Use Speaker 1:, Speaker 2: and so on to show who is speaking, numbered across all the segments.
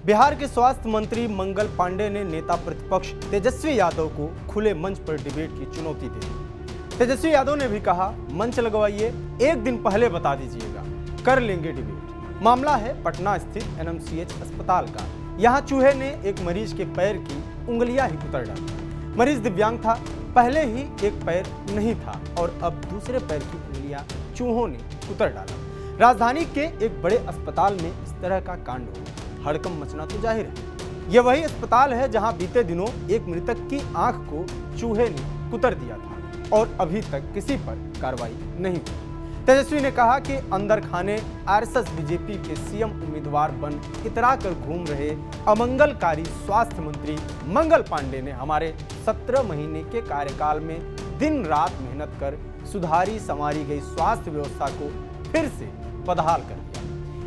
Speaker 1: बिहार के स्वास्थ्य मंत्री मंगल पांडे ने नेता प्रतिपक्ष तेजस्वी यादव को खुले मंच पर डिबेट की चुनौती दे दी। तेजस्वी यादव ने भी कहा, मंच लगवाइए, एक दिन पहले बता दीजिएगा, कर लेंगे डिबेट। मामला है पटना स्थित एनएमसीएच अस्पताल का। यहाँ चूहे ने एक मरीज के पैर की उंगलियां ही कुतर डाली। मरीज दिव्यांग था, पहले ही एक पैर नहीं था और अब दूसरे पैर की उंगलियां चूहों ने कुतर डाला। राजधानी के एक बड़े अस्पताल में इस तरह का कांड हुआ, हड़कंप मचना तो जाहिर है। यह वही अस्पताल है जहां बीते दिनों एक मृतक की आंख को चूहे ने कुतर दिया था और अभी तक किसी पर कार्रवाई नहीं हुई। तेजस्वी ने कहा कि अंदर खाने आरएसएस बीजेपी के सीएम उम्मीदवार बन इतरा कर घूम रहे अमंगलकारी स्वास्थ्य मंत्री मंगल पांडे ने हमारे 17 महीने के कार्यकाल में दिन रात मेहनत कर सुधारी संवारी गई स्वास्थ्य व्यवस्था को फिर से बदहाल कर दिया।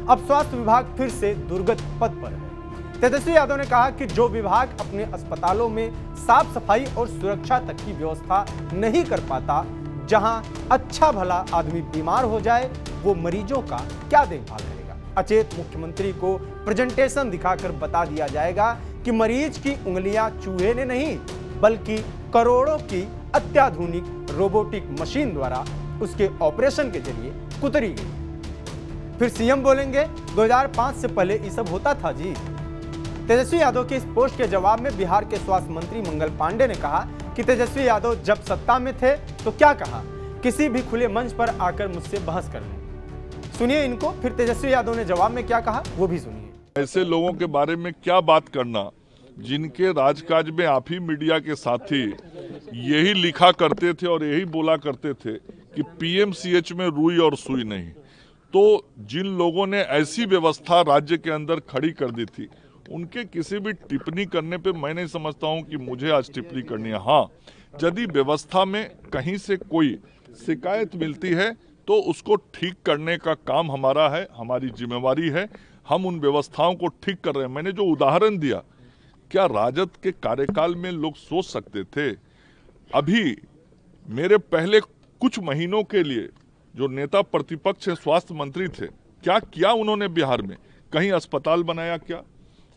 Speaker 1: अब स्वास्थ्य विभाग फिर से दुर्गत पद पर है। तेजस्वी यादव ने कहा कि जो विभाग अपने अस्पतालों में साफ सफाई और सुरक्षा तक की व्यवस्था नहीं कर पाता, जहां अच्छा भला आदमी बीमार हो जाए, वो मरीजों का क्या देखभाल करेगा। अचेत मुख्यमंत्री को प्रेजेंटेशन दिखाकर बता दिया जाएगा कि मरीज की उंगलियां चूहे ने नहीं, बल्कि करोड़ों की अत्याधुनिक रोबोटिक मशीन द्वारा उसके ऑपरेशन के जरिए कुतरी गई। फिर सीएम बोलेंगे 2005 से पहले ये सब होता था जी। तेजस्वी यादव के इस पोस्ट के जवाब में बिहार के स्वास्थ्य मंत्री मंगल पांडे ने कहा कि तेजस्वी यादव जब सत्ता में थे तो क्या कहा, किसी भी खुले मंच पर आकर मुझसे बहस कर लें। सुनिए इनको, फिर तेजस्वी यादव ने जवाब में क्या कहा वो भी सुनिए।
Speaker 2: ऐसे लोगों के बारे में क्या बात करना जिनके राजकाज में आप ही मीडिया के साथी यही लिखा करते थे और यही बोला करते थे कि पीएमसीएच में रुई और सुई नहीं। तो जिन लोगों ने ऐसी व्यवस्था राज्य के अंदर खड़ी कर दी थी, उनके किसी भी टिप्पणी करने पे मैं नहीं समझता हूं कि मुझे आज टिप्पणी करनी है। हाँ, यदि व्यवस्था में कहीं से कोई शिकायत मिलती है तो उसको ठीक करने का काम हमारा है, हमारी जिम्मेवारी है। हम उन व्यवस्थाओं को ठीक कर रहे हैं। मैंने जो उदाहरण दिया, क्या राजद के कार्यकाल में लोग सोच सकते थे? अभी मेरे पहले कुछ महीनों के लिए जो नेता प्रतिपक्ष स्वास्थ्य मंत्री थे, क्या किया उन्होंने बिहार में? कहीं अस्पताल बनाया क्या?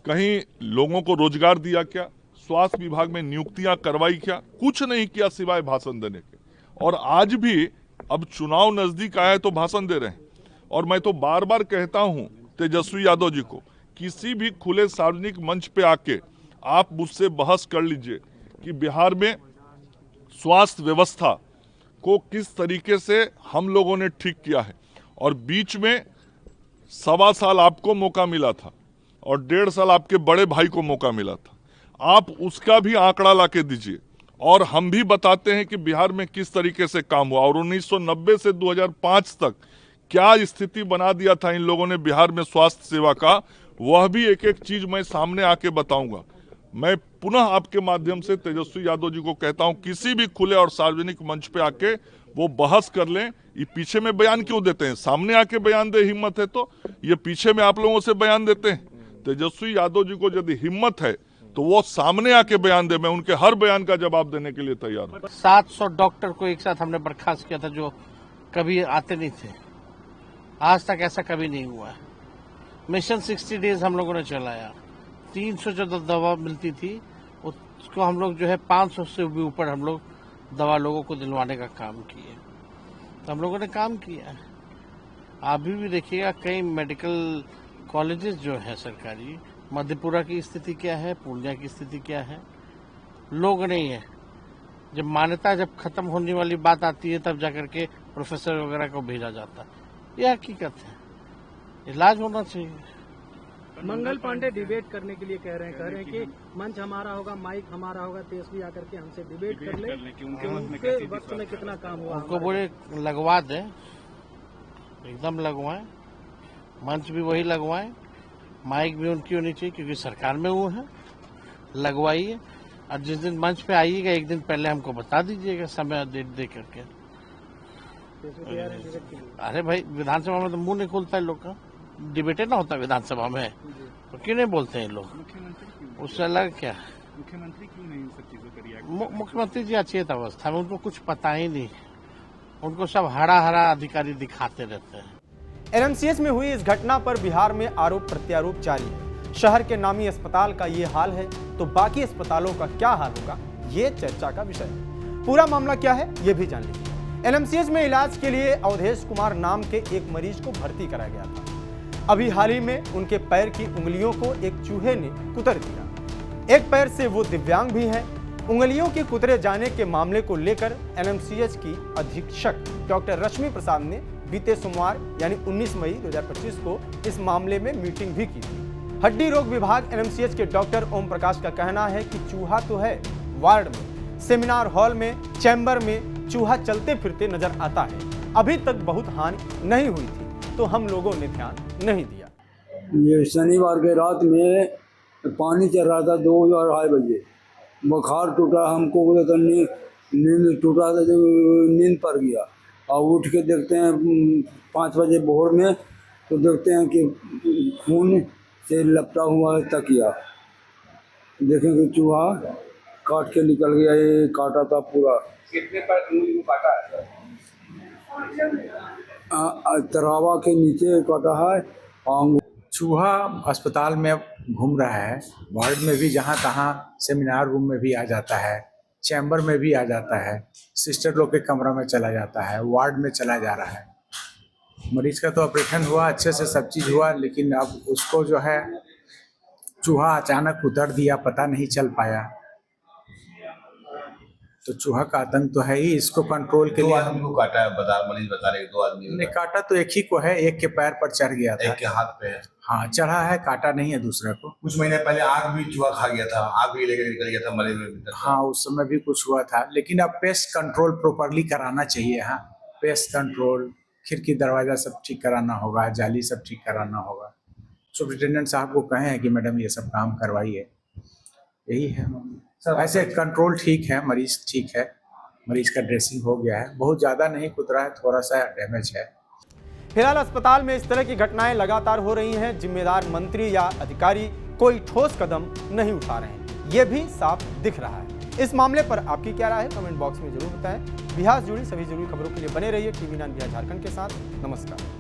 Speaker 2: कहीं लोगों को रोजगार दिया क्या? स्वास्थ्य विभाग में नियुक्तियां करवाई क्या? कुछ नहीं किया सिवाय भाषण देने के। और आज भी अब चुनाव नजदीक आया है तो भाषण दे रहे हैं। और मैं तो बार बार कहता हूं तेजस्वी यादव जी को, किसी भी खुले सार्वजनिक मंच पे आके आप मुझसे बहस कर लीजिए कि बिहार में स्वास्थ्य व्यवस्था को किस तरीके से हम लोगों ने ठीक किया है। और बीच में 1.25 साल आपको मौका मिला था और 1.5 साल आपके बड़े भाई को मौका मिला था। आप उसका भी आंकड़ा लाके दीजिए और हम भी बताते हैं कि बिहार में किस तरीके से काम हुआ। और 1990 से 2005 तक क्या स्थिति बना दिया था इन लोगों ने बिहार में स्वास्थ्य सेवा का, वह भी एक एक चीज मैं सामने आके बताऊंगा। मैं पुनः आपके माध्यम से तेजस्वी यादव जी को कहता हूं, किसी भी खुले और सार्वजनिक मंच पे आके वो बहस कर लें। ये पीछे में बयान क्यों देते हैं? सामने आके बयान दे, हिम्मत है तो। ये पीछे में आप लोगों से बयान देते हैं। तेजस्वी यादव जी को यदि हिम्मत है तो वो सामने आके बयान दे। मैं उनके हर बयान का जवाब देने के लिए तैयार हूँ।
Speaker 3: 700 डॉक्टर को एक साथ हमने बर्खास्त किया था, जो कभी आते नहीं थे। आज तक ऐसा कभी नहीं हुआ। मिशन 60 डेज हम लोगों ने चलाया। 300 जो दवा मिलती थी उसको हम लोग जो है 500 से भी ऊपर हम लोग दवा लोगों को दिलवाने का काम किए। तो हम लोगों ने काम किया। अभी भी देखिएगा कई मेडिकल कॉलेजेस जो है सरकारी, मधेपुरा की स्थिति क्या है, पूर्णिया की स्थिति क्या है, लोग नहीं है। जब मान्यता जब खत्म होने वाली बात आती है तब जाकर के प्रोफेसर वगैरह को भेजा जाता है। यह हकीकत है, इलाज होना चाहिए।
Speaker 4: मंगल पांडे डिबेट करने के लिए कह रहे हैं कि मंच हमारा होगा, माइक हमारा होगा, तेजस्वी आकर के हमसे डिबेट कर ले कि उनके वक्त में कितना काम हुआ।
Speaker 3: उनको बोले लगवा दें, एकदम लगवाएं, मंच भी वही लगवाएं, माइक भी उनकी होनी चाहिए क्योंकि सरकार में वो है, लगवाइए। और जिस दिन मंच पे आइएगा एक दिन पहले हमको बता दीजिएगा, समय डेट दे करके। अरे भाई, विधानसभा में तो मुंह नहीं खुलता है लोग का, डिबेटे ना होता विधानसभा में, तो क्यों नहीं बोलते हैं लोग? उससे अलग क्या,
Speaker 5: मुख्यमंत्री क्यों नहीं इन सब चीजों पर?
Speaker 3: मुख्यमंत्री जी अचेत अवस्था में, उनको कुछ पता ही नहीं। उनको सब हरा हरा अधिकारी दिखाते रहते हैं।
Speaker 1: एनएमसीएच में हुई इस घटना पर बिहार में आरोप प्रत्यारोप जारी है। शहर के नामी अस्पताल का ये हाल है तो बाकी अस्पतालों का क्या हाल होगा, ये चर्चा का विषय है। पूरा मामला क्या है ये भी जान लीजिए। एनएमसीएच में इलाज के लिए अवधेश कुमार नाम के एक मरीज को भर्ती कराया गया था। अभी हाल ही में उनके पैर की उंगलियों को एक चूहे ने कुतर दिया। एक पैर से वो दिव्यांग भी हैं। उंगलियों के कुतरे जाने के मामले को लेकर एनएमसीएच की अधीक्षक डॉक्टर रश्मि प्रसाद ने बीते सोमवार यानी 19 मई 2025 को इस मामले में मीटिंग भी की थी। हड्डी रोग विभाग एनएमसीएच के डॉक्टर ओम प्रकाश का कहना है कि चूहा तो है, वार्ड में, सेमिनार हॉल में, चैम्बर में चूहा चलते फिरते नजर आता है। अभी तक बहुत हानि नहीं हुई थी तो हम लोगों ने ध्यान नहीं दिया।
Speaker 6: ये शनिवार के रात में पानी चल रहा था 2 या 2:30 बजे, बुखार टूटा हमको, नींद टूटा था, नींद पड़ गया और उठ के देखते हैं 5 बजे भोर में तो देखते हैं कि खून से लपटा हुआ है तकिया। देखें कि चूहा काट के निकल गया, ये काटा था पूरा।
Speaker 7: कितने पर उंगली को काटा है?
Speaker 6: तरावा के नीचे काटा है। और
Speaker 8: चूहा अस्पताल में घूम रहा है, वार्ड में भी, जहाँ तहाँ सेमिनार रूम में भी आ जाता है, चैम्बर में भी आ जाता है, सिस्टर लोग के कमरा में चला जाता है, वार्ड में चला जा रहा है। मरीज का तो ऑपरेशन हुआ, अच्छे से सब चीज़ हुआ, लेकिन अब उसको जो है चूहा अचानक उतर दिया, पता नहीं चल पाया। तो चूहा का आतंक तो है ही। इसको कंट्रोल के लिए
Speaker 7: 2 आदमी को काटा है, मरीज बता रहे 2 आदमी
Speaker 8: ने काटा तो एक ही को है, एक के पैर पर चढ़ गया था,
Speaker 7: एक के हाथ पे है।
Speaker 8: हाँ चढ़ा है, काटा नहीं है दूसरे को।
Speaker 7: कुछ महीने पहले आग भी चूहा खा गया था, आग भी लेकर निकल गया था मरीज में।
Speaker 8: हाँ उस समय भी कुछ हुआ था, लेकिन अब पेस्ट कंट्रोल प्रॉपरली कराना चाहिए। हाँ पेस्ट कंट्रोल, खिड़की दरवाजा सब ठीक कराना होगा, जाली सब ठीक कराना होगा। सुपरिटेंडेंट साहब को कहे हैं कि मैडम ये सब काम करवाइए, यही है। ऐसे कंट्रोल ठीक है, मरीज ठीक है, मरीज का ड्रेसिंग हो गया है, बहुत ज़्यादा नहीं कुतरा है, थोड़ा सा डैमेज है।
Speaker 1: फिलहाल अस्पताल में इस तरह की घटनाएं लगातार हो रही हैं। जिम्मेदार मंत्री या अधिकारी कोई ठोस कदम नहीं उठा रहे हैं, ये भी साफ दिख रहा है। इस मामले पर आपकी क्या राय है, कमेंट बॉक्स में जरूर बताएं। बिहार से जुड़ी सभी जरूरी खबरों के लिए बने रहिए टीवी 9 बिहार झारखंड के साथ। नमस्कार।